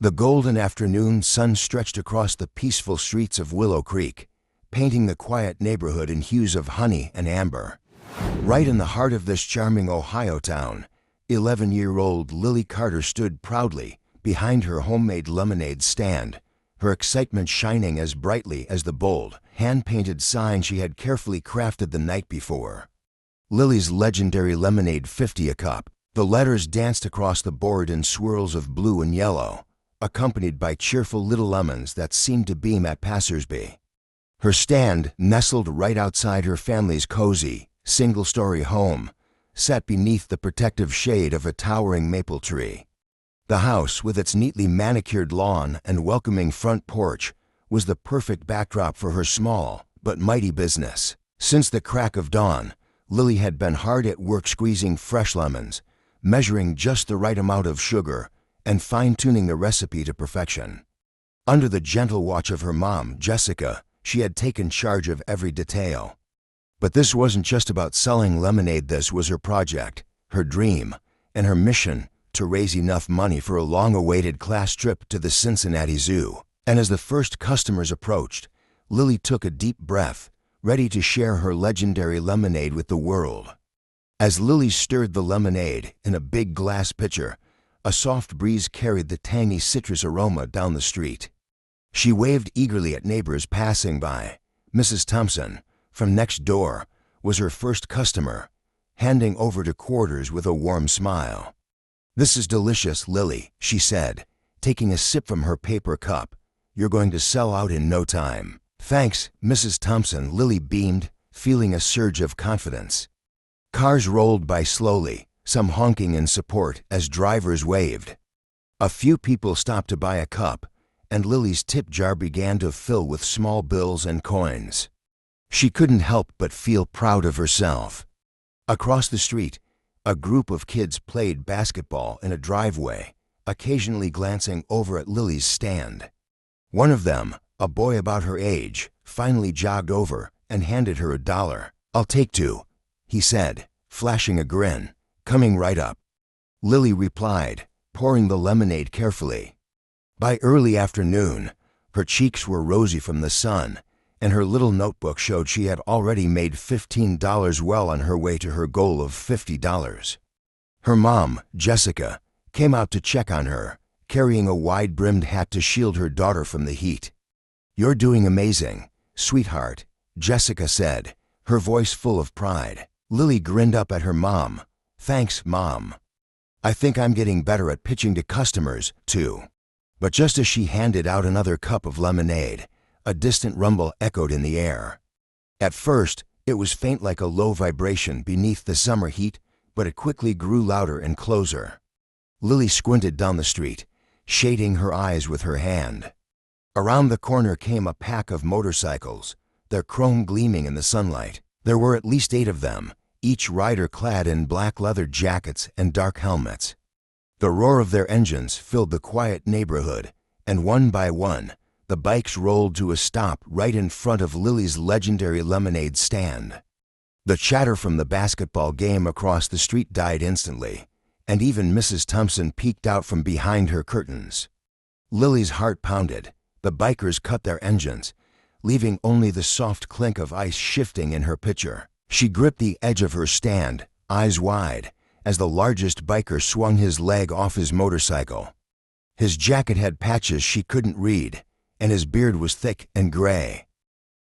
The golden afternoon sun stretched across the peaceful streets of Willow Creek, painting the quiet neighborhood in hues of honey and amber. Right in the heart of this charming Ohio town, 11-year-old Lily Carter stood proudly behind her homemade lemonade stand, her excitement shining as brightly as the bold, hand-painted sign she had carefully crafted the night before. Lily's legendary lemonade 50 a cup. The letters danced across the board in swirls of blue and yellow, accompanied by cheerful little lemons that seemed to beam at passersby. Her stand, nestled right outside her family's cozy, single-story home, sat beneath the protective shade of a towering maple tree. The house, with its neatly manicured lawn and welcoming front porch, was the perfect backdrop for her small but mighty business. Since the crack of dawn, Lily had been hard at work squeezing fresh lemons, measuring just the right amount of sugar, and fine-tuning the recipe to perfection. Under the gentle watch of her mom, Jessica, she had taken charge of every detail. But this wasn't just about selling lemonade. This was her project, her dream, and her mission to raise enough money for a long-awaited class trip to the Cincinnati Zoo. And as the first customers approached, Lily took a deep breath, ready to share her legendary lemonade with the world. As Lily stirred the lemonade in a big glass pitcher, a soft breeze carried the tangy citrus aroma down the street. She waved eagerly at neighbors passing by. Mrs. Thompson, from next door, was her first customer, handing over to quarters with a warm smile. "This is delicious, Lily," she said, taking a sip from her paper cup. "You're going to sell out in no time." "Thanks, Mrs. Thompson," Lily beamed, feeling a surge of confidence. Cars rolled by slowly, some honking in support as drivers waved. A few people stopped to buy a cup, and Lily's tip jar began to fill with small bills and coins. She couldn't help but feel proud of herself. Across the street, a group of kids played basketball in a driveway, occasionally glancing over at Lily's stand. One of them, a boy about her age, finally jogged over and handed her $1. "I'll take 2, he said, flashing a grin. "Coming right up," Lily replied, pouring the lemonade carefully. By early afternoon, her cheeks were rosy from the sun, and her little notebook showed she had already made $15, well on her way to her goal of $50. Her mom, Jessica, came out to check on her, carrying a wide-brimmed hat to shield her daughter from the heat. "You're doing amazing, sweetheart," Jessica said, her voice full of pride. Lily grinned up at her mom. "Thanks, Mom. I think I'm getting better at pitching to customers, too." But just as she handed out another cup of lemonade, a distant rumble echoed in the air. At first, it was faint like a low vibration beneath the summer heat, but it quickly grew louder and closer. Lily squinted down the street, shading her eyes with her hand. Around the corner came a pack of motorcycles, their chrome gleaming in the sunlight. There were at least 8 of them, each rider clad in black leather jackets and dark helmets. The roar of their engines filled the quiet neighborhood, and one by one, the bikes rolled to a stop right in front of Lily's legendary lemonade stand. The chatter from the basketball game across the street died instantly, and even Mrs. Thompson peeked out from behind her curtains. Lily's heart pounded. The bikers cut their engines, leaving only the soft clink of ice shifting in her pitcher. She gripped the edge of her stand, eyes wide, as the largest biker swung his leg off his motorcycle. His jacket had patches she couldn't read, and his beard was thick and gray.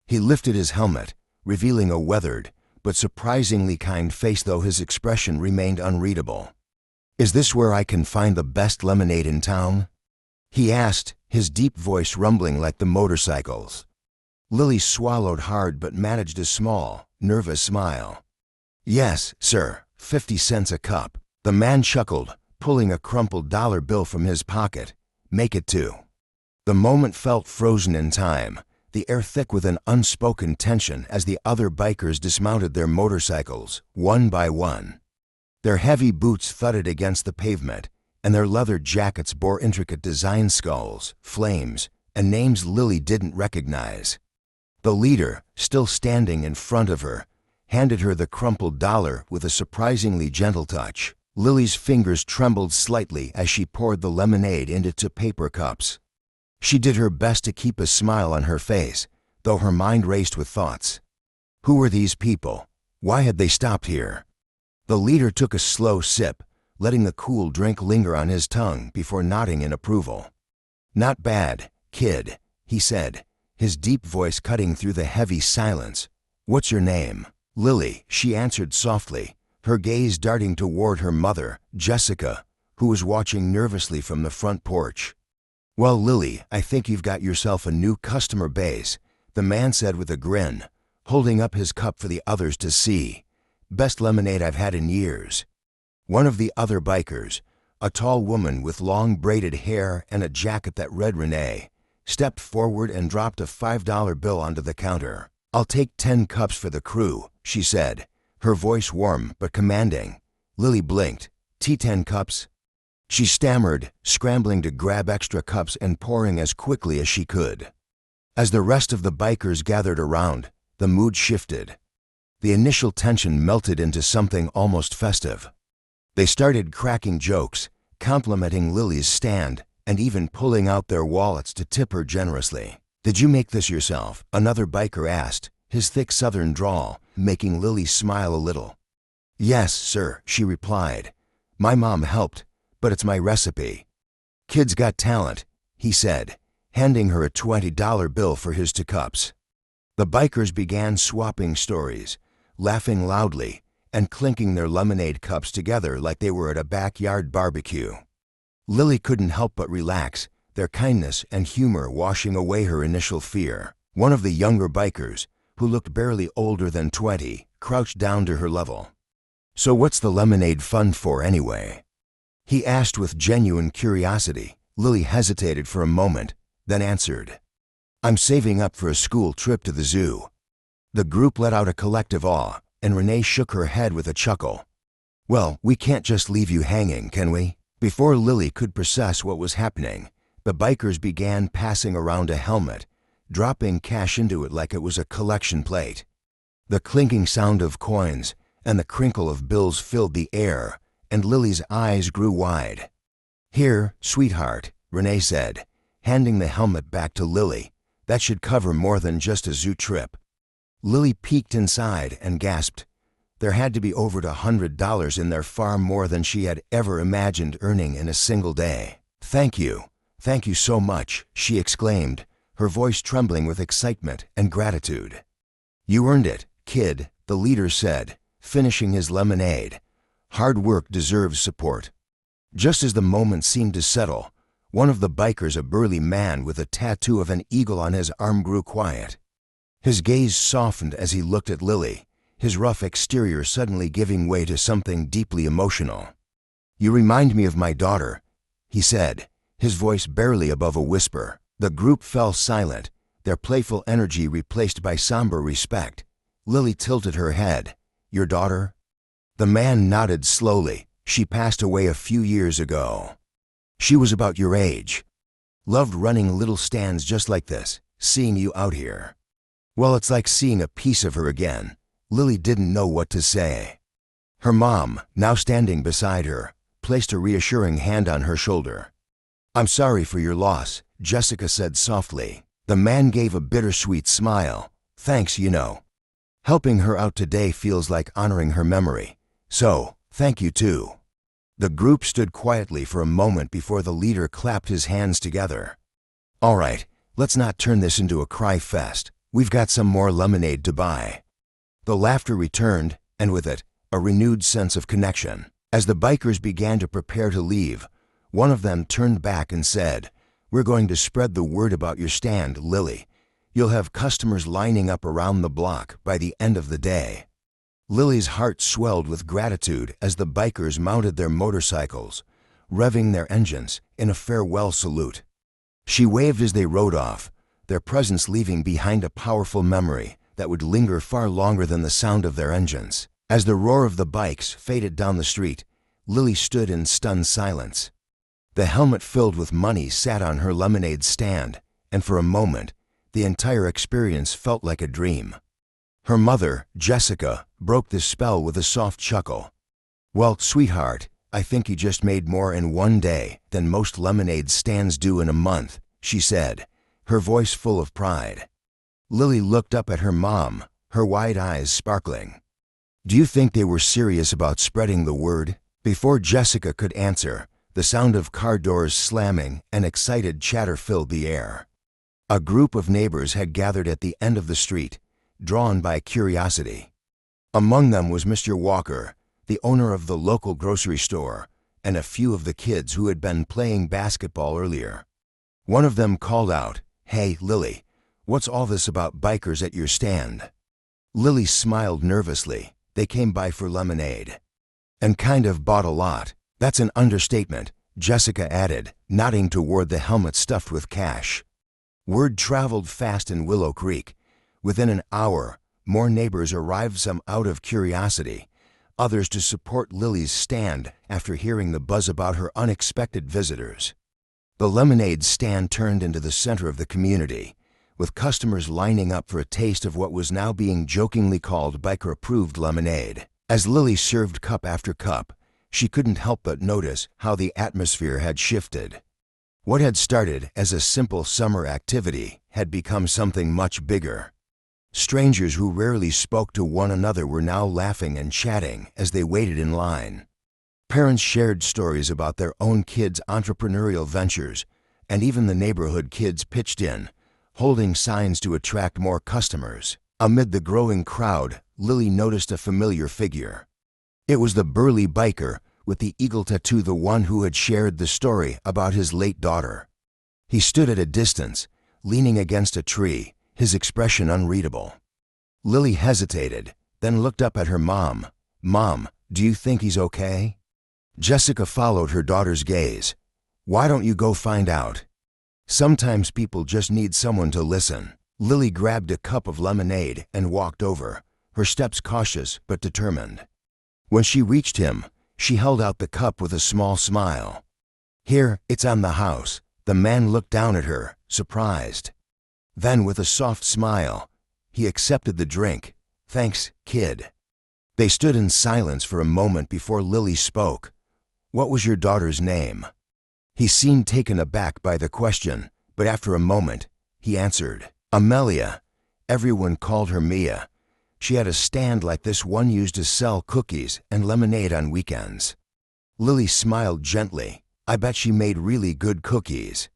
He lifted his helmet, revealing a weathered but surprisingly kind face, though his expression remained unreadable. "Is this where I can find the best lemonade in town?" he asked, his deep voice rumbling like the motorcycles. Lily swallowed hard but managed a small, nervous smile. "Yes, sir, 50 cents a cup." The man chuckled, pulling a crumpled dollar bill from his pocket. "Make it 2." The moment felt frozen in time, the air thick with an unspoken tension as the other bikers dismounted their motorcycles, one by one. Their heavy boots thudded against the pavement, and their leather jackets bore intricate design skulls, flames, and names Lily didn't recognize. The leader, still standing in front of her, handed her the crumpled dollar with a surprisingly gentle touch. Lily's fingers trembled slightly as she poured the lemonade into two paper cups. She did her best to keep a smile on her face, though her mind raced with thoughts. Who were these people? Why had they stopped here? The leader took a slow sip, letting the cool drink linger on his tongue before nodding in approval. "Not bad, kid," he said, his deep voice cutting through the heavy silence. "What's your name?" "Lily," she answered softly, her gaze darting toward her mother, Jessica, who was watching nervously from the front porch. "Well, Lily, I think you've got yourself a new customer base," the man said with a grin, holding up his cup for the others to see. "Best lemonade I've had in years." One of the other bikers, a tall woman with long braided hair and a jacket that read Renee, stepped forward and dropped a $5 bill onto the counter. "I'll take 10 cups for the crew," she said, her voice warm but commanding. Lily blinked. "10 cups?" She stammered, scrambling to grab extra cups and pouring as quickly as she could. As the rest of the bikers gathered around, the mood shifted. The initial tension melted into something almost festive. They started cracking jokes, complimenting Lily's stand, and even pulling out their wallets to tip her generously. "Did you make this yourself?" another biker asked, his thick southern drawl making Lily smile a little. "Yes, sir," she replied. "My mom helped, but it's my recipe." "Kid's got talent," he said, handing her a $20 bill for his 2 cups. The bikers began swapping stories, laughing loudly, and clinking their lemonade cups together like they were at a backyard barbecue. Lily couldn't help but relax, their kindness and humor washing away her initial fear. One of the younger bikers, who looked barely older than 20, crouched down to her level. "So what's the lemonade fund for anyway?" he asked with genuine curiosity. Lily hesitated for a moment, then answered, "I'm saving up for a school trip to the zoo." The group let out a collective awe, and Renee shook her head with a chuckle. "Well, we can't just leave you hanging, can we?" Before Lily could process what was happening, the bikers began passing around a helmet, dropping cash into it like it was a collection plate. The clinking sound of coins and the crinkle of bills filled the air, and Lily's eyes grew wide. "Here, sweetheart," Renee said, handing the helmet back to Lily. "That should cover more than just a zoo trip." Lily peeked inside and gasped. There had to be over $100 in there, far more than she had ever imagined earning in a single day. Thank you so much," she exclaimed, her voice trembling with excitement and gratitude. "You earned it, kid," the leader said, finishing his lemonade. "Hard work deserves support." Just as the moment seemed to settle, one of the bikers, a burly man with a tattoo of an eagle on his arm, grew quiet. His gaze softened as he looked at Lily, his rough exterior suddenly giving way to something deeply emotional. "You remind me of my daughter," he said, his voice barely above a whisper. The group fell silent, their playful energy replaced by somber respect. Lily tilted her head. "Your daughter?" The man nodded slowly. "She passed away a few years ago. She was about your age. Loved running little stands just like this, seeing you out here. Well, it's like seeing a piece of her again." Lily didn't know what to say. Her mom, now standing beside her, placed a reassuring hand on her shoulder. "I'm sorry for your loss," Jessica said softly. The man gave a bittersweet smile. "Thanks, you know. Helping her out today feels like honoring her memory. So, thank you too." The group stood quietly for a moment before the leader clapped his hands together. "All right, let's not turn this into a cry fest. We've got some more lemonade to buy." The laughter returned, and with it, a renewed sense of connection. As the bikers began to prepare to leave, one of them turned back and said, "We're going to spread the word about your stand, Lily. You'll have customers lining up around the block by the end of the day." Lily's heart swelled with gratitude as the bikers mounted their motorcycles, revving their engines in a farewell salute. She waved as they rode off, their presence leaving behind a powerful memory that would linger far longer than the sound of their engines. As the roar of the bikes faded down the street, Lily stood in stunned silence. The helmet filled with money sat on her lemonade stand, and for a moment, the entire experience felt like a dream. Her mother, Jessica, broke the spell with a soft chuckle. "Well, sweetheart, I think he just made more in one day than most lemonade stands do in a month, she said, her voice full of pride. Lily looked up at her mom, her wide eyes sparkling. Do you think they were serious about spreading the word? Before Jessica could answer, the sound of car doors slamming and excited chatter filled the air. A group of neighbors had gathered at the end of the street, drawn by curiosity. Among them was Mr. Walker, the owner of the local grocery store, and a few of the kids who had been playing basketball earlier. One of them called out, "Hey, Lily, what's all this about bikers at your stand?" Lily smiled nervously. They came by for lemonade. And kind of bought a lot. That's an understatement, Jessica added, nodding toward the helmet stuffed with cash. Word traveled fast in Willow Creek. Within an hour, more neighbors arrived, some out of curiosity, others to support Lily's stand after hearing the buzz about her unexpected visitors. The lemonade stand turned into the center of the community, with customers lining up for a taste of what was now being jokingly called biker-approved lemonade. As Lily served cup after cup, she couldn't help but notice how the atmosphere had shifted. What had started as a simple summer activity had become something much bigger. Strangers who rarely spoke to one another were now laughing and chatting as they waited in line. Parents shared stories about their own kids' entrepreneurial ventures, and even the neighborhood kids pitched in, holding signs to attract more customers. Amid the growing crowd, Lily noticed a familiar figure. It was the burly biker with the eagle tattoo, the one who had shared the story about his late daughter. He stood at a distance, leaning against a tree, his expression unreadable. Lily hesitated, then looked up at her mom. "Mom, do you think he's okay?" Jessica followed her daughter's gaze. "Why don't you go find out? Sometimes people just need someone to listen." Lily grabbed a cup of lemonade and walked over, her steps cautious but determined. When she reached him, she held out the cup with a small smile. "Here, it's on the house." The man looked down at her, surprised. Then, with a soft smile, he accepted the drink. "Thanks, kid." They stood in silence for a moment before Lily spoke. "What was your daughter's name?" He seemed taken aback by the question, but after a moment, he answered, "Amelia. Everyone called her Mia. She had a stand like this one used to sell cookies and lemonade on weekends." Lily smiled gently. "I bet she made really good cookies."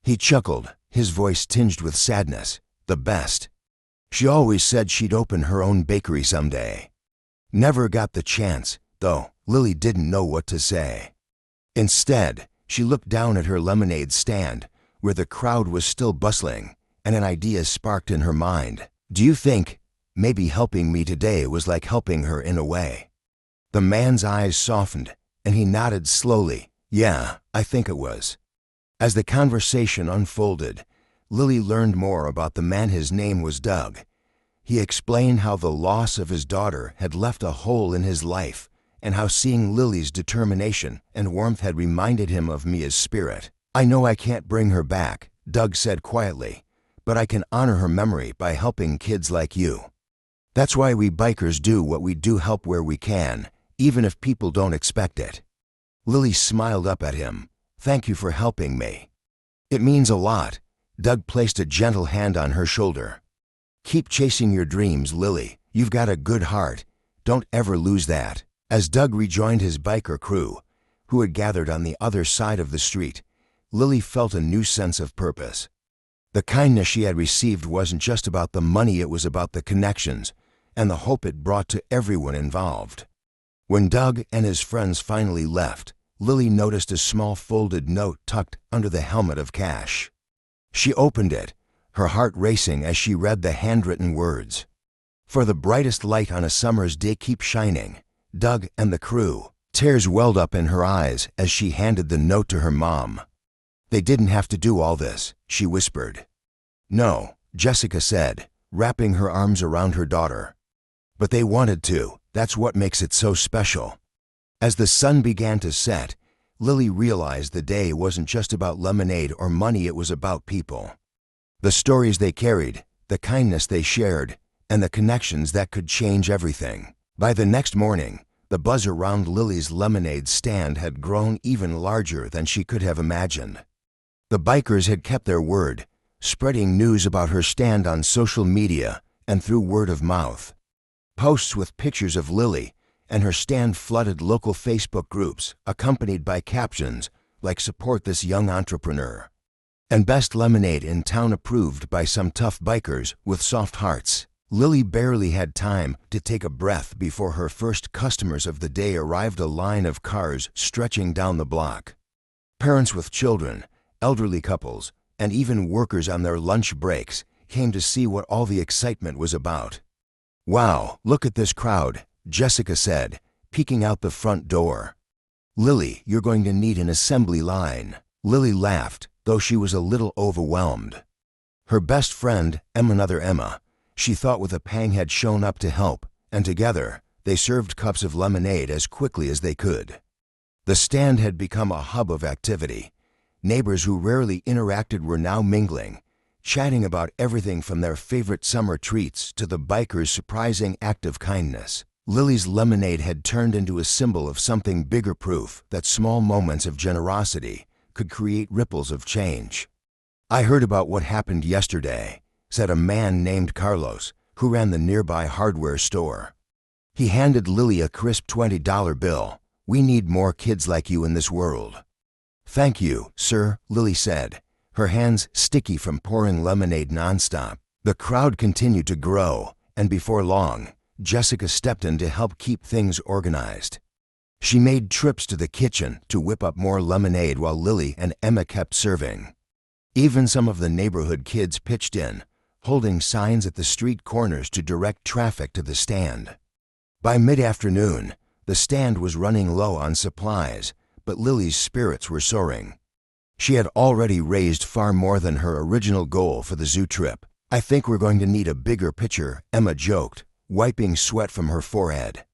He chuckled, his voice tinged with sadness. "The best. She always said she'd open her own bakery someday. Never got the chance, though." Lily didn't know what to say. Instead, she looked down at her lemonade stand, where the crowd was still bustling, and an idea sparked in her mind. "Do you think maybe helping me today was like helping her in a way?" The man's eyes softened, and he nodded slowly. "Yeah, I think it was." As the conversation unfolded, Lily learned more about the man. His name was Doug. He explained how the loss of his daughter had left a hole in his life, and how seeing Lily's determination and warmth had reminded him of Mia's spirit. "I know I can't bring her back," Doug said quietly, "but I can honor her memory by helping kids like you. That's why we bikers do what we do, help where we can, even if people don't expect it." Lily smiled up at him. "Thank you for helping me." "It means a lot." Doug placed a gentle hand on her shoulder. "Keep chasing your dreams, Lily. You've got a good heart. Don't ever lose that." As Doug rejoined his biker crew, who had gathered on the other side of the street, Lily felt a new sense of purpose. The kindness she had received wasn't just about the money, it was about the connections and the hope it brought to everyone involved. When Doug and his friends finally left, Lily noticed a small folded note tucked under the helmet of cash. She opened it, her heart racing as she read the handwritten words. "For the brightest light on a summer's day, keep shining. Doug and the crew." Tears welled up in her eyes as she handed the note to her mom. "They didn't have to do all this," she whispered. "No," Jessica said, wrapping her arms around her daughter. "But they wanted to. That's what makes it so special." As the sun began to set, Lily realized the day wasn't just about lemonade or money, it was about people. The stories they carried, the kindness they shared, and the connections that could change everything. By the next morning, the buzz around Lily's lemonade stand had grown even larger than she could have imagined. The bikers had kept their word, spreading news about her stand on social media and through word of mouth. Posts with pictures of Lily and her stand flooded local Facebook groups, accompanied by captions like "Support this young entrepreneur" and "Best lemonade in town approved by some tough bikers with soft hearts." Lily barely had time to take a breath before her first customers of the day arrived, a line of cars stretching down the block. Parents with children, elderly couples, and even workers on their lunch breaks came to see what all the excitement was about. "Wow, look at this crowd," Jessica said, peeking out the front door. "Lily, you're going to need an assembly line." Lily laughed, though she was a little overwhelmed. Her best friend, another Emma, she thought with a pang, had shown up to help, and together they served cups of lemonade as quickly as they could. The stand had become a hub of activity. Neighbors who rarely interacted were now mingling, chatting about everything from their favorite summer treats to the bikers' surprising act of kindness. Lily's lemonade had turned into a symbol of something bigger, proof that small moments of generosity could create ripples of change. "I heard about what happened yesterday," said a man named Carlos, who ran the nearby hardware store. He handed Lily a crisp $20 bill. "We need more kids like you in this world." "Thank you, sir," Lily said, her hands sticky from pouring lemonade nonstop. The crowd continued to grow, and before long, Jessica stepped in to help keep things organized. She made trips to the kitchen to whip up more lemonade while Lily and Emma kept serving. Even some of the neighborhood kids pitched in, holding signs at the street corners to direct traffic to the stand. By mid-afternoon, the stand was running low on supplies, but Lily's spirits were soaring. She had already raised far more than her original goal for the zoo trip. "I think we're going to need a bigger pitcher," Emma joked, wiping sweat from her forehead.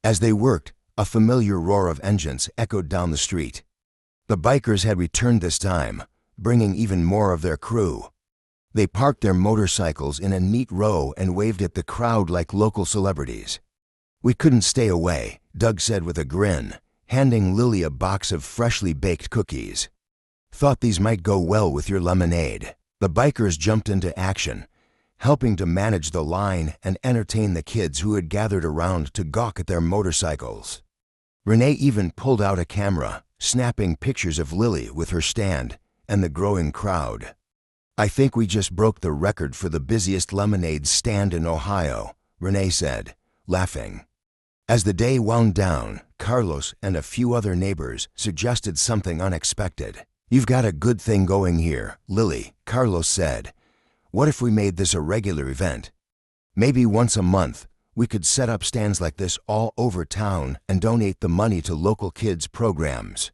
As they worked, a familiar roar of engines echoed down the street. The bikers had returned this time, bringing even more of their crew. They parked their motorcycles in a neat row and waved at the crowd like local celebrities. "We couldn't stay away," Doug said with a grin, handing Lily a box of freshly baked cookies. "Thought these might go well with your lemonade." The bikers jumped into action, helping to manage the line and entertain the kids who had gathered around to gawk at their motorcycles. Renee even pulled out a camera, snapping pictures of Lily with her stand and the growing crowd. "I think we just broke the record for the busiest lemonade stand in Ohio," Renee said, laughing. As the day wound down, Carlos and a few other neighbors suggested something unexpected. "You've got a good thing going here, Lily," Carlos said. "What if we made this a regular event? Maybe once a month, we could set up stands like this all over town and donate the money to local kids' programs."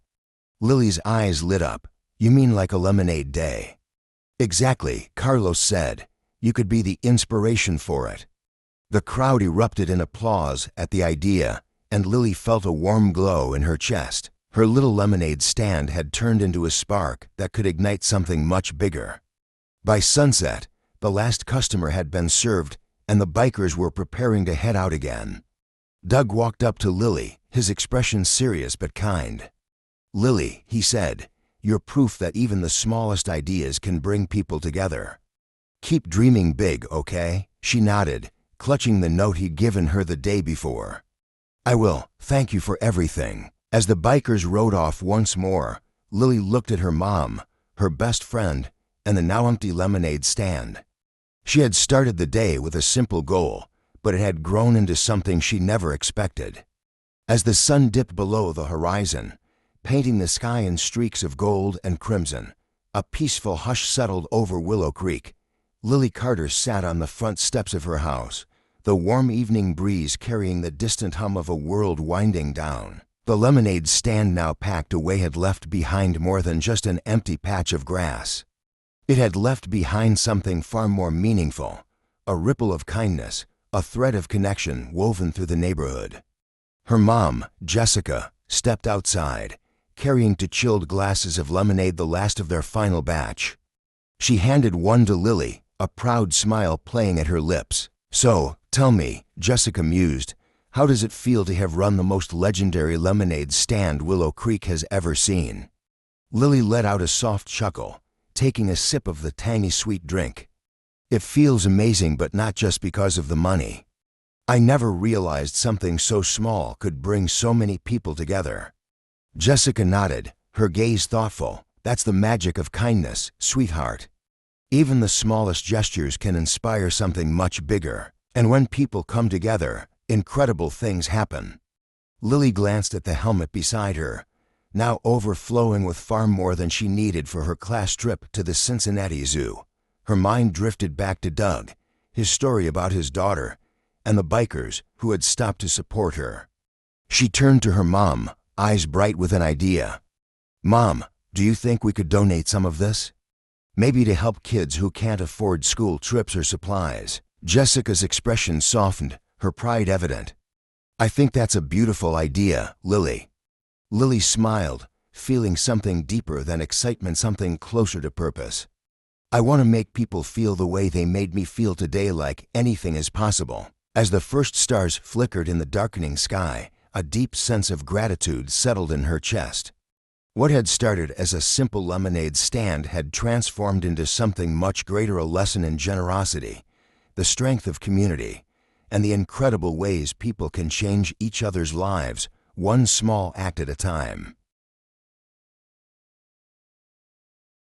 Lily's eyes lit up. "You mean like a lemonade day?" "Exactly," Carlos said. "You could be the inspiration for it." The crowd erupted in applause at the idea, and Lily felt a warm glow in her chest. Her little lemonade stand had turned into a spark that could ignite something much bigger. By sunset, the last customer had been served, and the bikers were preparing to head out again. Doug walked up to Lily, his expression serious but kind. "Lily," he said, "you're proof that even the smallest ideas can bring people together. Keep dreaming big, okay?" She nodded, clutching the note he'd given her the day before. "I will. Thank you for everything." As the bikers rode off once more, Lily looked at her mom, her best friend, and the now empty lemonade stand. She had started the day with a simple goal, but it had grown into something she never expected. As the sun dipped below the horizon, painting the sky in streaks of gold and crimson, a peaceful hush settled over Willow Creek. Lily Carter sat on the front steps of her house, the warm evening breeze carrying the distant hum of a world winding down. The lemonade stand now packed away had left behind more than just an empty patch of grass. It had left behind something far more meaningful, a ripple of kindness, a thread of connection woven through the neighborhood. Her mom, Jessica, stepped outside, carrying two chilled glasses of lemonade, the last of their final batch. She handed one to Lily, a proud smile playing at her lips. "So, tell me," Jessica mused, How does it feel to have run the most legendary lemonade stand Willow Creek has ever seen? Lily let out a soft chuckle, taking a sip of the tangy sweet drink. It feels amazing, but not just because of the money. I never realized something so small could bring so many people together. Jessica nodded, her gaze thoughtful. That's the magic of kindness, sweetheart. Even the smallest gestures can inspire something much bigger. And when people come together, incredible things happen. Lily glanced at the helmet beside her, now overflowing with far more than she needed for her class trip to the Cincinnati Zoo. Her mind drifted back to Doug, his story about his daughter, and the bikers who had stopped to support her. She turned to her mom, eyes bright with an idea. "Mom, do you think we could donate some of this? Maybe to help kids who can't afford school trips or supplies." Jessica's expression softened, her pride evident. "I think that's a beautiful idea, Lily." Lily smiled, feeling something deeper than excitement, something closer to purpose. "I want to make people feel the way they made me feel today, like anything is possible." As the first stars flickered in the darkening sky, a deep sense of gratitude settled in her chest. What had started as a simple lemonade stand had transformed into something much greater, a lesson in generosity, the strength of community, and the incredible ways people can change each other's lives, one small act at a time.